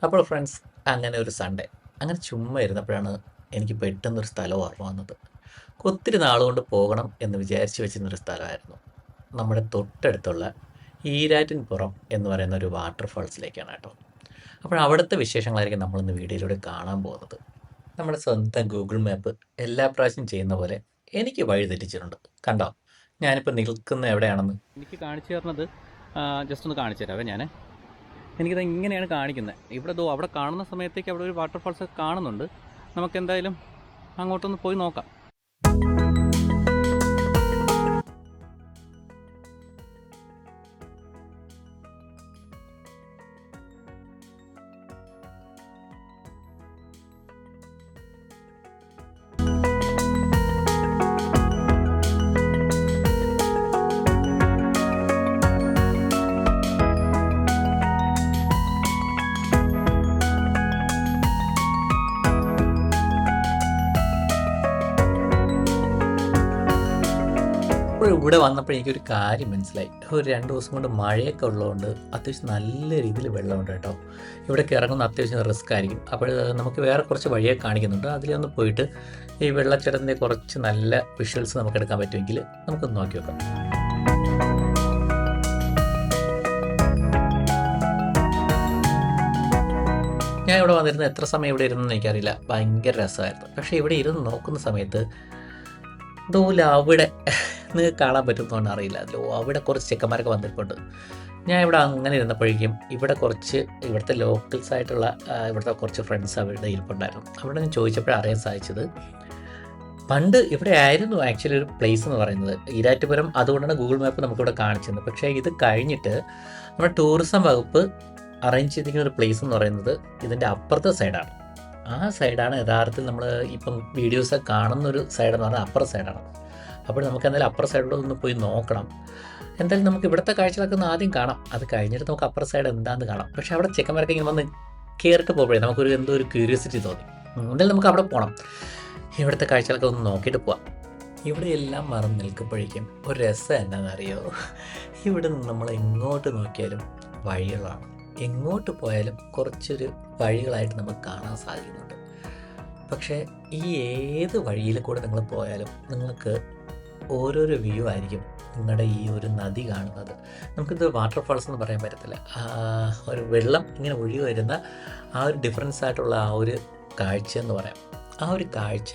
അപ്പോൾ ഫ്രണ്ട്സ്, അങ്ങനെ ഒരു സൺഡേ അങ്ങനെ ചുമ്മാ ഇരുന്നപ്പോഴാണ് എനിക്ക് പെട്ടെന്നൊരു സ്ഥലം ഓർമ്മ വന്നത്. ഒത്തിരി നാളുകൊണ്ട് പോകണം എന്ന് വിചാരിച്ചു വെച്ചിരുന്നൊരു സ്ഥലമായിരുന്നു. നമ്മുടെ തൊട്ടടുത്തുള്ള ഈരാറ്റിൻപുറം എന്ന് പറയുന്ന ഒരു വാട്ടർഫാൾസിലേക്കാണ് കേട്ടോ. അപ്പോൾ അവിടുത്തെ വിശേഷങ്ങളായിരിക്കും നമ്മളിന്ന് വീഡിയോയിലൂടെ കാണാൻ പോകുന്നത്. നമ്മുടെ സ്വന്തം ഗൂഗിൾ മാപ്പ് എല്ലാ പ്രാവശ്യം ചെയ്യുന്ന പോലെ എനിക്ക് വഴി തെറ്റിച്ചിട്ടുണ്ട്. കണ്ടോ, ഞാനിപ്പോൾ നിൽക്കുന്ന എവിടെയാണെന്ന്? എനിക്ക് കാണിച്ചു തരുന്നത് ജസ്റ്റ് ഒന്ന് കാണിച്ചു തരാവേ ഞാൻ. എനിക്കിത് ഇങ്ങനെയാണ് കാണിക്കുന്നത്. ഇവിടെ അവിടെ കാണുന്ന സമയത്തേക്ക് അവിടെ ഒരു വാട്ടർഫാൾസ് കാണുന്നുണ്ട്. നമുക്ക് എന്തായാലും അങ്ങോട്ടൊന്ന് പോയി നോക്കാം. അപ്പോൾ ഇവിടെ വന്നപ്പോൾ എനിക്കൊരു കാര്യം മനസ്സിലായി. ഒരു 2 ദിവസം കൊണ്ട് മഴയൊക്കെ ഉള്ളതുകൊണ്ട് അത്യാവശ്യം നല്ല രീതിയിൽ വെള്ളമുണ്ട് കേട്ടോ. ഇവിടേക്ക് ഇറങ്ങുന്ന അത്യാവശ്യം റിസ്ക് ആയിരിക്കും. അപ്പോൾ നമുക്ക് വേറെ കുറച്ച് വഴിയൊക്കെ കാണിക്കുന്നുണ്ട്. അതിലൊന്ന് പോയിട്ട് ഈ വെള്ളച്ചാട്ടത്തിൻ്റെ കുറച്ച് നല്ല വിഷ്വൽസ് നമുക്ക് എടുക്കാൻ പറ്റുമെങ്കിൽ നമുക്കൊന്ന് നോക്കി നോക്കാം. ഞാൻ ഇവിടെ വന്നിരുന്നത് എത്ര സമയം ഇവിടെ ഇരുന്നെന്ന് എനിക്കറിയില്ല. ഭയങ്കര രസമായിരുന്നു. പക്ഷേ ഇവിടെ ഇരുന്ന് നോക്കുന്ന സമയത്ത് ദൂല അവിടെ നിങ്ങൾക്ക് കാണാൻ പറ്റുന്നതുകൊണ്ട് അറിയില്ല. അവിടെ കുറച്ച് ചെക്കന്മാരൊക്കെ വന്നിട്ടുണ്ട്. ഞാൻ ഇവിടെ അങ്ങനെ ഇരുന്നപ്പോഴേക്കും ഇവിടെ കുറച്ച് ഇവിടുത്തെ ലോക്കൽസ് ആയിട്ടുള്ള ഇവിടുത്തെ കുറച്ച് ഫ്രണ്ട്സ് അവരുടെ ഇരിപ്പുണ്ടായിരുന്നു. അവിടെ ഞാൻ ചോദിച്ചപ്പോഴാണ് അറിയാൻ സാധിച്ചത്, പണ്ട് ഇവിടെ ആയിരുന്നു ആക്ച്വലി ഒരു പ്ലേസ് എന്ന് പറയുന്നത് ഈരാറ്റുപുരം. അതുകൊണ്ടാണ് ഗൂഗിൾ മാപ്പ് നമുക്കിവിടെ കാണിച്ചത്. പക്ഷേ ഇത് കഴിഞ്ഞിട്ട് നമ്മുടെ ടൂറിസം വകുപ്പ് അറേഞ്ച് ചെയ്തിരിക്കുന്ന ഒരു പ്ലേസ് എന്ന് പറയുന്നത് ഇതിൻ്റെ അപ്പുറത്തെ സൈഡാണ്. ആ സൈഡാണ് യഥാർത്ഥത്തിൽ നമ്മൾ ഇപ്പം വീഡിയോസൊക്കെ കാണുന്നൊരു സൈഡെന്ന് പറഞ്ഞാൽ അപ്പുറ സൈഡാണ്. അപ്പോൾ നമുക്ക് എന്തായാലും അപ്പുറ സൈഡിലൂടെ ഒന്ന് പോയി നോക്കണം. എന്തായാലും നമുക്ക് ഇവിടുത്തെ കാഴ്ചകളൊക്കെ ഒന്ന് ആദ്യം കാണാം. അത് കഴിഞ്ഞിട്ട് നമുക്ക് അപ്പുറ സൈഡ് എന്താണെന്ന് കാണാം. പക്ഷേ അവിടെ ചെക്കന്മാരൊക്കെ ഇങ്ങനെ വന്ന് കയറിട്ട് പോകുമ്പോഴേ നമുക്കൊരു എന്തോ ഒരു ക്യൂരിയോസിറ്റി തോന്നി. എന്തായാലും നമുക്ക് അവിടെ പോകണം, ഇവിടുത്തെ കാഴ്ചകളൊക്കെ ഒന്ന് നോക്കിയിട്ട് പോവാം. ഇവിടെ എല്ലാം മറന്ന് നിൽക്കുമ്പോഴേക്കും ഒരു രസം എന്താണെന്നറിയോ, ഇവിടെ നിന്ന് നമ്മൾ എങ്ങോട്ട് നോക്കിയാലും വഴികളാണ്. എങ്ങോട്ട് പോയാലും കുറച്ചൊരു വഴികളായിട്ട് നമുക്ക് കാണാൻ സാധിക്കുന്നുണ്ട്. പക്ഷേ ഈ ഏത് വഴിയിൽ കൂടെ നിങ്ങൾ പോയാലും നിങ്ങൾക്ക് ഓരോരോ വ്യൂ ആയിരിക്കും നിങ്ങളുടെ ഈ ഒരു നദി കാണുന്നത്. നമുക്കിത് വാട്ടർഫാൾസ് എന്ന് പറയാൻ പറ്റത്തില്ല. ഒരു വെള്ളം ഇങ്ങനെ ഒഴുകി വരുന്ന ആ ഒരു ഡിഫറൻസ് ആയിട്ടുള്ള ആ ഒരു കാഴ്ച എന്ന് പറയാം. ആ ഒരു കാഴ്ച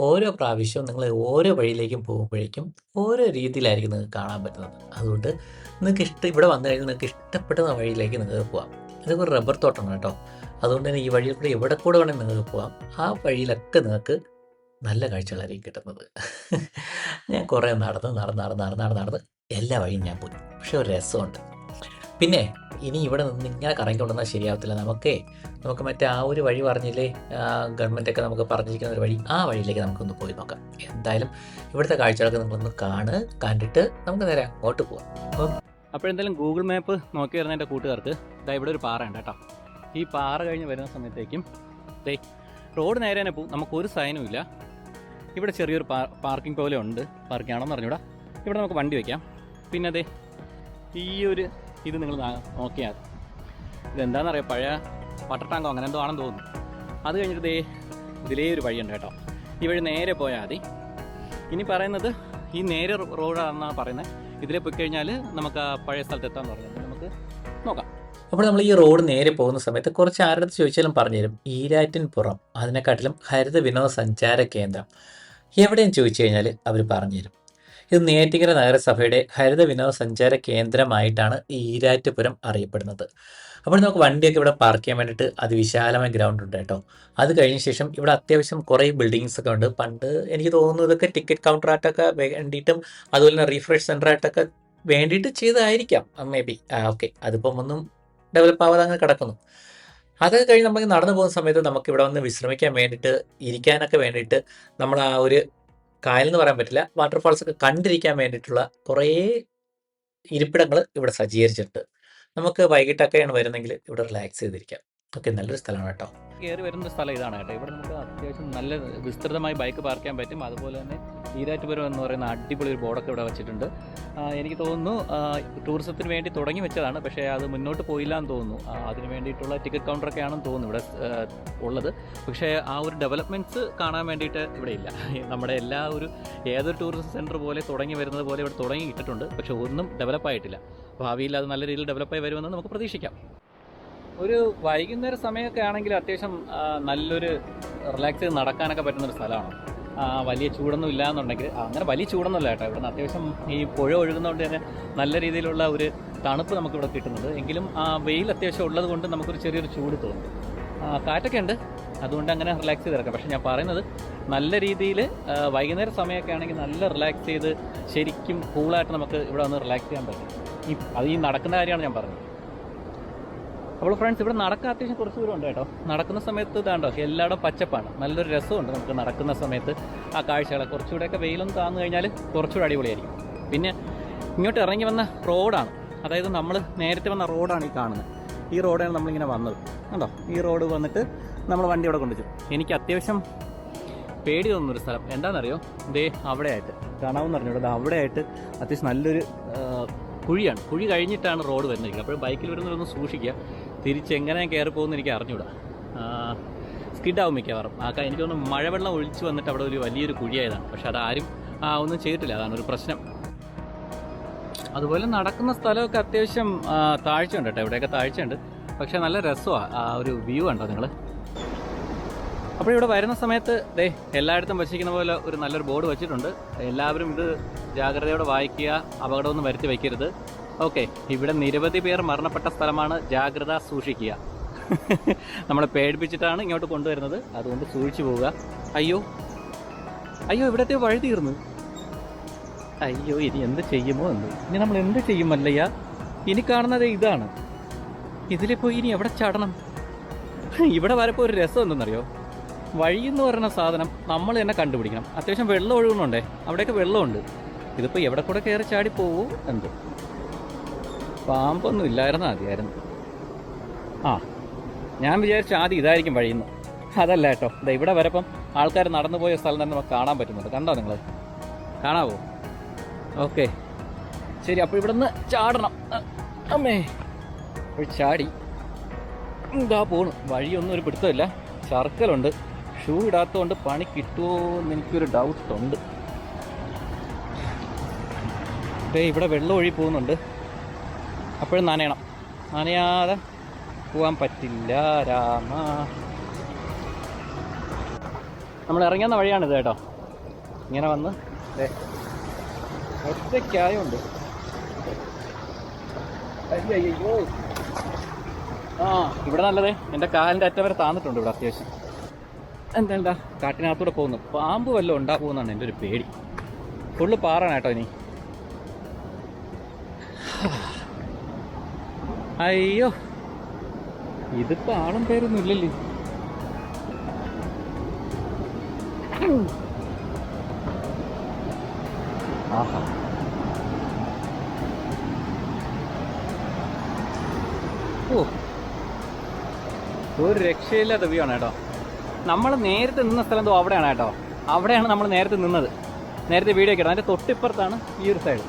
ഓരോ പ്രാവശ്യവും നിങ്ങൾ ഓരോ വഴിയിലേക്കും പോകുമ്പോഴേക്കും ഓരോ രീതിയിലായിരിക്കും നിങ്ങൾക്ക് കാണാൻ പറ്റുന്നത്. അതുകൊണ്ട് നിങ്ങൾക്ക് ഇവിടെ വന്നു കഴിഞ്ഞാൽ നിങ്ങൾക്ക് ഇഷ്ടപ്പെടുന്ന വഴിയിലേക്ക് നിങ്ങൾക്ക് പോകാം. ഇതൊക്കെ ഒരു റബ്ബർ തോട്ടമാണ് കേട്ടോ. അതുകൊണ്ട് തന്നെ ഈ വഴിയിൽ കൂടെ എവിടെ കൂടെ വേണമെങ്കിൽ നിങ്ങൾക്ക് പോകാം. ആ വഴിയിലൊക്കെ നിങ്ങൾക്ക് നല്ല കാഴ്ചകളായിരിക്കും കിട്ടുന്നത്. ഞാൻ കുറേ നടന്ന് എല്ലാ വഴിയും ഞാൻ പോയി. പക്ഷെ ഒരു രസമുണ്ട്. പിന്നെ ഇനി ഇവിടെ നിന്ന് ഇങ്ങനെ കറങ്ങിക്കൊണ്ടുവന്നാൽ ശരിയാവത്തില്ല. നമുക്ക് മറ്റേ ആ ഒരു വഴി പറഞ്ഞില്ലേ, ഗവൺമെൻറ്റൊക്കെ നമുക്ക് പറഞ്ഞിരിക്കുന്ന ഒരു വഴി, ആ വഴിയിലേക്ക് നമുക്കൊന്ന് പോയി നോക്കാം. എന്തായാലും ഇവിടുത്തെ കാഴ്ചകളൊക്കെ നിങ്ങളൊന്ന് കണ്ടിട്ട് നമുക്ക് നേരെ അങ്ങോട്ട് പോകാം. അപ്പോഴെന്തായാലും ഗൂഗിൾ മാപ്പ് നോക്കി വരുന്ന എൻ്റെ കൂട്ടുകാർക്ക് ഇതാ ഇവിടെ ഒരു പാറ ഉണ്ട് കേട്ടോ. ഈ പാറ കഴിഞ്ഞ് വരുന്ന സമയത്തേക്കും റോഡ് നേരെ തന്നെ പോകും. നമുക്കൊരു സൈനും ഇല്ല. ഇവിടെ ചെറിയൊരു പാർക്കിംഗ് പോലെ ഉണ്ട്. പാർക്കിംഗ് ആണോന്ന് അറിഞ്ഞൂടാ. ഇവിടെ നമുക്ക് വണ്ടി വയ്ക്കാം. പിന്നെ ഈ ഒരു ഇത് നിങ്ങൾ നോക്കിയാൽ ഇതെന്താണെന്നറിയാം, പഴയ വാട്ടർ ടാങ്കോ അങ്ങനെ എന്തോ ആണെന്ന് തോന്നുന്നു. അത് കഴിഞ്ഞിട്ട് ഇതിലേ ഒരു വഴിയുണ്ട് കേട്ടോ. ഈ വഴി നേരെ പോയാൽ മതി. ഇനി പറയുന്നത് ഈ നേരെ റോഡാണെന്നാണ് പറയുന്നത്. ഇതിലെ പോയി കഴിഞ്ഞാൽ നമുക്ക് ആ പഴയ സ്ഥലത്ത് എത്താമെന്ന് പറയുന്നത്. നമുക്ക് നോക്കാം. അപ്പോൾ നമ്മൾ ഈ റോഡ് നേരെ പോകുന്ന സമയത്ത് കുറച്ച് ആരുടെ അടുത്ത് ചോദിച്ചാലും പറഞ്ഞുതരും ഈരാറ്റിൻപുറം, അതിനെക്കാട്ടിലും ഹരിത വിനോദസഞ്ചാര കേന്ദ്രം എവിടെയും ചോദിച്ചു കഴിഞ്ഞാൽ അവർ പറഞ്ഞുതരും. ഇത് നെയ്യാറ്റിൻകര നഗരസഭയുടെ ഹരിത വിനോദസഞ്ചാര കേന്ദ്രമായിട്ടാണ് ഈ ഈരാറ്റുപുരം അറിയപ്പെടുന്നത്. അപ്പോൾ നമുക്ക് വണ്ടിയൊക്കെ ഇവിടെ പാർക്ക് ചെയ്യാൻ വേണ്ടിയിട്ട് അതിവിശാലമായ ഗ്രൗണ്ട് ഉണ്ട് കേട്ടോ. അത് കഴിഞ്ഞ ശേഷം ഇവിടെ അത്യാവശ്യം കുറേ ബിൽഡിങ്സ് ഒക്കെ ഉണ്ട്. പണ്ട് എനിക്ക് തോന്നുന്നു ഇതൊക്കെ ടിക്കറ്റ് കൗണ്ടറായിട്ടൊക്കെ വേണ്ടിയിട്ടും അതുപോലെ തന്നെ റീഫ്രഷ് സെൻ്ററായിട്ടൊക്കെ വേണ്ടിയിട്ട് ചെയ്തതായിരിക്കാം മേ ബി. ഓക്കെ, അതിപ്പം ഒന്നും ഡെവലപ്പ് ആവാതെ അങ്ങനെ കിടക്കുന്നു. അതൊക്കെ കഴിഞ്ഞ് നമുക്ക് നടന്നു പോകുന്ന സമയത്ത് നമുക്ക് ഇവിടെ വന്ന് വിശ്രമിക്കാൻ വേണ്ടിയിട്ട്, ഇരിക്കാനൊക്കെ വേണ്ടിയിട്ട് നമ്മൾ ആ ഒരു കായലെന്ന് പറയാൻ പറ്റില്ല, വാട്ടർഫാൾസ് ഒക്കെ കണ്ടിരിക്കാൻ വേണ്ടിയിട്ടുള്ള കുറേ ഇരിപ്പിടങ്ങൾ ഇവിടെ സജ്ജീകരിച്ചിട്ടുണ്ട്. നമുക്ക് വൈകിട്ടൊക്കെയാണ് വരുന്നെങ്കിൽ ഇവിടെ റിലാക്സ് ചെയ്തിരിക്കാം. ഓക്കെ, നല്ലൊരു സ്ഥലമാണ് കേട്ടോ. കയറി വരുന്ന സ്ഥലം ഇതാണ് കേട്ടോ. ഇവിടെ നമുക്ക് അത്യാവശ്യം നല്ല വിസ്തൃതമായി ബൈക്ക് പാർക്ക് ചെയ്യാൻ പറ്റും. അതുപോലെ തന്നെ ഈരാറ്റുപുരം എന്ന് പറയുന്ന അടിപൊളി ഒരു ബോർഡൊക്കെ ഇവിടെ വെച്ചിട്ടുണ്ട്. എനിക്ക് തോന്നുന്നു ടൂറിസത്തിന് വേണ്ടി തുടങ്ങി വെച്ചതാണ്, പക്ഷേ അത് മുന്നോട്ട് പോയില്ല എന്ന് തോന്നുന്നു. അതിന് വേണ്ടിയിട്ടുള്ള ടിക്കറ്റ് കൗണ്ടറൊക്കെ ആണെന്ന് തോന്നുന്നു ഇവിടെ ഉള്ളത്. പക്ഷേ ആ ഒരു ഡെവലപ്മെൻറ്റ്സ് കാണാൻ വേണ്ടിയിട്ട് ഇവിടെ ഇല്ല. നമ്മുടെ ഏതൊരു ടൂറിസം സെൻറ്റർ പോലെ തുടങ്ങി വരുന്നത് പോലെ ഇവിടെ തുടങ്ങി ഇട്ടിട്ടുണ്ട്, പക്ഷേ ഒന്നും ഡെവലപ്പായിട്ടില്ല. ഭാവിയിൽ അത് നല്ല രീതിയിൽ ഡെവലപ്പായി വരുമെന്ന് നമുക്ക് പ്രതീക്ഷിക്കാം. ഒരു വൈകുന്നേര സമയമൊക്കെ ആണെങ്കിൽ അത്യാവശ്യം നല്ലൊരു റിലാക്സ് ചെയ്ത് നടക്കാനൊക്കെ പറ്റുന്നൊരു സ്ഥലമാണ്. വലിയ ചൂടൊന്നും ഇല്ല എന്നുണ്ടെങ്കിൽ, അങ്ങനെ വലിയ ചൂടൊന്നുമില്ല കേട്ടോ. ഇവിടെ അത്യാവശ്യം ഈ പുഴ ഒഴുകുന്നതുകൊണ്ട് തന്നെ നല്ല രീതിയിലുള്ള ഒരു തണുപ്പ് നമുക്കിവിടെ കിട്ടുന്നുണ്ട്. എങ്കിലും വെയിൽ അത്യാവശ്യം ഉള്ളത് കൊണ്ട് നമുക്കൊരു ചെറിയൊരു ചൂട് തോന്നും. കാറ്റൊക്കെ ഉണ്ട്, അതുകൊണ്ട് അങ്ങനെ റിലാക്സ് ചെയ്ത് കിടക്കാം. പക്ഷേ ഞാൻ പറയുന്നത് നല്ല രീതിയിൽ വൈകുന്നേര സമയമൊക്കെ ആണെങ്കിൽ നല്ല റിലാക്സ് ചെയ്ത് ശരിക്കും കൂളായിട്ട് നമുക്ക് ഇവിടെ വന്ന് റിലാക്സ് ചെയ്യാൻ പറ്റും. അത് ഈ നടക്കുന്ന കാര്യമാണ് ഞാൻ പറഞ്ഞത്. അപ്പോൾ ഫ്രണ്ട്സ്, ഇവിടെ നടക്കാൻ അത്യാവശ്യം കുറച്ച് ദൂരം ഉണ്ട് കേട്ടോ. നടക്കുന്ന സമയത്ത് ഇതാണ്ടോ എല്ലായിടും പച്ചപ്പാണ്, നല്ലൊരു രസമുണ്ട് നമുക്ക് നടക്കുന്ന സമയത്ത് ആ കാഴ്ചകൾ. കുറച്ചുകൂടെയൊക്കെ വെയിലൊന്നും താന്നു കഴിഞ്ഞാൽ കുറച്ചുകൂടെ അടിപൊളിയായിരിക്കും. പിന്നെ ഇങ്ങോട്ട് ഇറങ്ങി വന്ന റോഡാണ്, അതായത് നമ്മൾ നേരത്തെ വന്ന റോഡാണ് ഈ കാണുന്നത്. ഈ റോഡാണ് നമ്മളിങ്ങനെ വന്നത് കണ്ടോ. ഈ റോഡ് വന്നിട്ട് നമ്മൾ വണ്ടി ഇവിടെ കൊണ്ടുവച്ചു. എനിക്ക് അത്യാവശ്യം പേടി തോന്നുന്നൊരു സ്ഥലം എന്താണെന്നറിയോ, ദേ അവിടെ ആയിട്ട് കാണാമെന്ന് പറഞ്ഞോളൂ. അത് അവിടെ ആയിട്ട് അത്യാവശ്യം നല്ലൊരു കുഴിയാണ്. കുഴി കഴിഞ്ഞിട്ടാണ് റോഡ് വരുന്നിരിക്കുന്നത്. അപ്പോൾ ബൈക്കിൽ വരുന്നവരൊന്ന് സൂക്ഷിക്കുക. തിരിച്ചെങ്ങനെ കയറി പോകുമെന്ന് എനിക്ക് അറിഞ്ഞൂടാ. സ്കിഡാവും മിക്കവാറും. എനിക്ക് തോന്നുന്നു മഴവെള്ളം ഒഴിച്ച് വന്നിട്ട് അവിടെ ഒരു വലിയൊരു കുഴിയായതാണ്. പക്ഷെ അതാരും ഒന്നും ചെയ്തിട്ടില്ല, അതാണ് ഒരു പ്രശ്നം. അതുപോലെ നടക്കുന്ന സ്ഥലമൊക്കെ അത്യാവശ്യം താഴ്ചയുണ്ട് കേട്ടോ. ഇവിടെയൊക്കെ താഴ്ചയുണ്ട്, പക്ഷേ നല്ല രസമാണ്. ആ ഒരു വ്യൂ ഉണ്ടോ നിങ്ങൾ? അപ്പോൾ ഇവിടെ വരുന്ന സമയത്ത് എല്ലായിടത്തും വച്ചിരിക്കുന്ന പോലെ ഒരു നല്ലൊരു ബോർഡ് വെച്ചിട്ടുണ്ട്. എല്ലാവരും ഇത് ജാഗ്രതയോടെ വായിക്കുക, അപകടമൊന്നും വരുത്തി വയ്ക്കരുത്. ഓക്കെ, ഇവിടെ നിരവധി പേർ മരണപ്പെട്ട സ്ഥലമാണ്, ജാഗ്രത സൂക്ഷിക്കുക. നമ്മളെ പേടിപ്പിച്ചിട്ടാണ് ഇങ്ങോട്ട് കൊണ്ടുവരുന്നത്, അതുകൊണ്ട് സൂക്ഷിച്ചു പോവുക. അയ്യോ അയ്യോ, ഇവിടത്തെ വഴി തീർന്നു. അയ്യോ, ഇനി എന്ത് ചെയ്യുമോ എന്ന്. ഇനി നമ്മൾ എന്ത് ചെയ്യും മല്ലയ്യ? ഇനി കാണുന്നത് ഇതാണ്. ഇതിൽ പോയി ഇനി എവിടെ ചാടണം? ഇവിടെ വരപ്പോൾ ഒരു രസം എന്തെന്നറിയോ, വഴി എന്ന് പറയുന്ന സാധനം നമ്മൾ തന്നെ കണ്ടുപിടിക്കണം. അത്യാവശ്യം വെള്ളം ഒഴുകുന്നുണ്ടേ, അവിടെയൊക്കെ വെള്ളമുണ്ട്. ഇതിപ്പോൾ എവിടെ കൂടെ കയറി ചാടി പോവോ എന്ത്. പാമ്പൊന്നും ഇല്ലായിരുന്ന മതിയായിരുന്നു. ഞാൻ വിചാരിച്ചു ആദ്യം ഇതായിരിക്കും വഴിയെന്ന്. അതല്ല കേട്ടോ, ഇവിടെ വരപ്പം ആൾക്കാർ നടന്നു പോയ സ്ഥലം തന്നെ നമുക്ക് കാണാൻ പറ്റുന്നുണ്ട്. കണ്ടോ നിങ്ങൾ? കാണാവോ? ഓക്കെ ശരി, അപ്പോൾ ഇവിടെ നിന്ന് ചാടണം. അമ്മേ, അപ്പോൾ ചാടി ഇതാ പോണു. വഴിയൊന്നും ഒരു പിടുത്തമില്ല, സർക്കലുണ്ട്. ഷൂ ഇടാത്തതുകൊണ്ട് പണി കിട്ടുമോ എന്ന് എനിക്കൊരു ഡൗട്ടുണ്ട്. ഇവിടെ വെള്ളം ഒഴി പോകുന്നുണ്ട്, അപ്പോഴും നനയണം. നനയാതെ പോകാൻ പറ്റില്ല രാമ. നമ്മൾ ഇറങ്ങുന്ന വഴിയാണിത് കേട്ടോ. ഇങ്ങനെ വന്ന് ഒറ്റയ്ക്കായുണ്ട്. അയ്യോ, ഇവിടെ നല്ലതേ എൻ്റെ കാലിൻ്റെ അറ്റം വരെ താന്നിട്ടുണ്ട്. ഇവിടെ അത്യാവശ്യം എന്താ കാട്ടിനകത്തൂടെ പോകുന്നു. പാമ്പ് വല്ലതും ഉണ്ടാകുമെന്നാണ് എൻ്റെ ഒരു പേടി. ഫുള്ള് പാറാണ് കേട്ടോ. ഇനി അയ്യോ, ഇതിപ്പോൾ ആളും പേരൊന്നും ഇല്ലല്ലോ. ആഹാ, ഒരു രക്ഷയില്ലാത്ത വ്യൂ ആണ് കേട്ടോ. നമ്മൾ നേരത്തെ നിന്ന സ്ഥലം എന്തോ അവിടെയാണ് കേട്ടോ. അവിടെയാണ് നമ്മൾ നേരത്തെ നിന്നത്. നേരത്തെ വീഡിയോ ഒക്കെ ഇടാം. അതിൻ്റെ തൊട്ടിപ്പുറത്താണ് ഈ ഒരു സൈഡ്.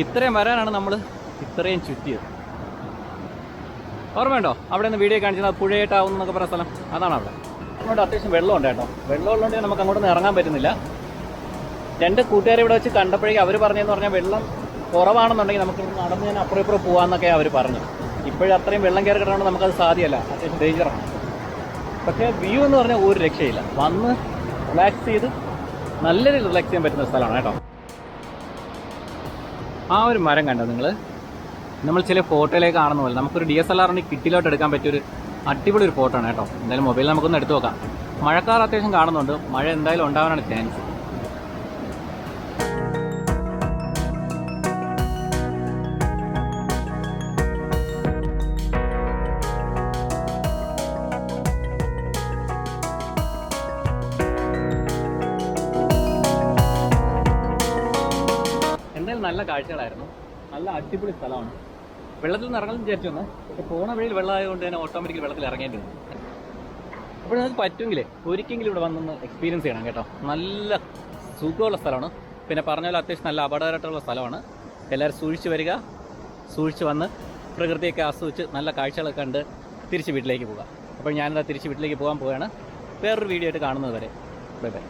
ഇത്രയും വരാനാണ് നമ്മൾ ഇത്രയും ചുറ്റിയത്. ഓർമ്മയുണ്ടോ? അവിടെ നിന്ന് വീഡിയോ കാണിച്ചത് പുഴയായിട്ടാവുന്നു എന്നൊക്കെ പറയുന്ന സ്ഥലം, അതാണ് അവിടെ. അങ്ങോട്ട് അത്യാവശ്യം വെള്ളമുണ്ട് കേട്ടോ. വെള്ളമുള്ളതുകൊണ്ട് നമുക്ക് അങ്ങോട്ടൊന്നും ഇറങ്ങാൻ പറ്റുന്നില്ല. രണ്ട് കൂട്ടുകാരെ ഇവിടെ വെച്ച് കണ്ടപ്പോഴേക്കും അവർ പറഞ്ഞതെന്ന് പറഞ്ഞാൽ വെള്ളം കുറവാണെന്നുണ്ടെങ്കിൽ നമുക്ക് നടന്ന് തന്നെ അപ്പുറം ഇപ്പുറം പോകാമെന്നൊക്കെ അവർ പറഞ്ഞു. ഇപ്പോഴും അത്രയും വെള്ളം കയറി കിടന്നുകൊണ്ട് നമുക്കത് സാധ്യമല്ല, അത്യാവശ്യം ഡേഞ്ചറാണ്. പക്ഷേ വ്യൂ എന്ന് പറഞ്ഞാൽ ഒരു രക്ഷയില്ല. വന്ന് റിലാക്സ് ചെയ്ത് നല്ല രീതിയിൽ റിലാക്സ് ചെയ്യാൻ പറ്റുന്ന സ്ഥലമാണ് കേട്ടോ. ആ ഒരു മരം കണ്ടോ നിങ്ങൾ? നമ്മൾ ചില ഫോട്ടോയിലേക്ക് കാണുന്ന പോലെ നമുക്കൊരു DSLR കിറ്റിലോട്ട് എടുക്കാൻ പറ്റിയൊരു അടിപൊളി ഒരു ഫോട്ടോ ആണ് കേട്ടോ. എന്തായാലും മൊബൈലിൽ നമുക്കൊന്ന് എടുത്തു നോക്കാം. മഴക്കാർ അത്യാവശ്യം കാണുന്നുണ്ട്. മഴ എന്തായാലും ഉണ്ടാവാനാണ് ചാൻസ്. എന്തായാലും നല്ല കാഴ്ചകളായിരുന്നു. നല്ല അടിപൊളി സ്ഥലമാണ്. വെള്ളത്തിൽ നിന്ന് ഇറങ്ങാൻ വിചാരിച്ചു വന്ന്, പക്ഷെ പോണ വഴിയിൽ വെള്ളമായതുകൊണ്ട് തന്നെ ഓട്ടോമാറ്റിക്കലി വെള്ളത്തിൽ ഇറങ്ങേണ്ടി വന്നു. അപ്പോൾ നിങ്ങൾക്ക് പറ്റുമെങ്കിൽ ഒരിക്കലെങ്കിലും ഇവിടെ വന്നൊന്ന് എക്സ്പീരിയൻസ് ചെയ്യണം കേട്ടോ. നല്ല സുഖമുള്ള സ്ഥലമാണ്. പിന്നെ പറഞ്ഞാൽ അത്യാവശ്യം നല്ല അപകടകരമായിട്ടുള്ള സ്ഥലമാണ്. എല്ലാവരും സൂക്ഷിച്ച് വരിക, സൂക്ഷിച്ച് വന്ന് പ്രകൃതിയൊക്കെ ആസ്വദിച്ച് നല്ല കാഴ്ചകളൊക്കെ കണ്ട് തിരിച്ച് വീട്ടിലേക്ക് പോവുക. അപ്പോൾ ഞാനിതാ തിരിച്ച് വീട്ടിലേക്ക് പോകാൻ പോവുകയാണ്. വേറൊരു വീഡിയോ ആയിട്ട് കാണുന്നത് വരെ ബൈ ബൈ.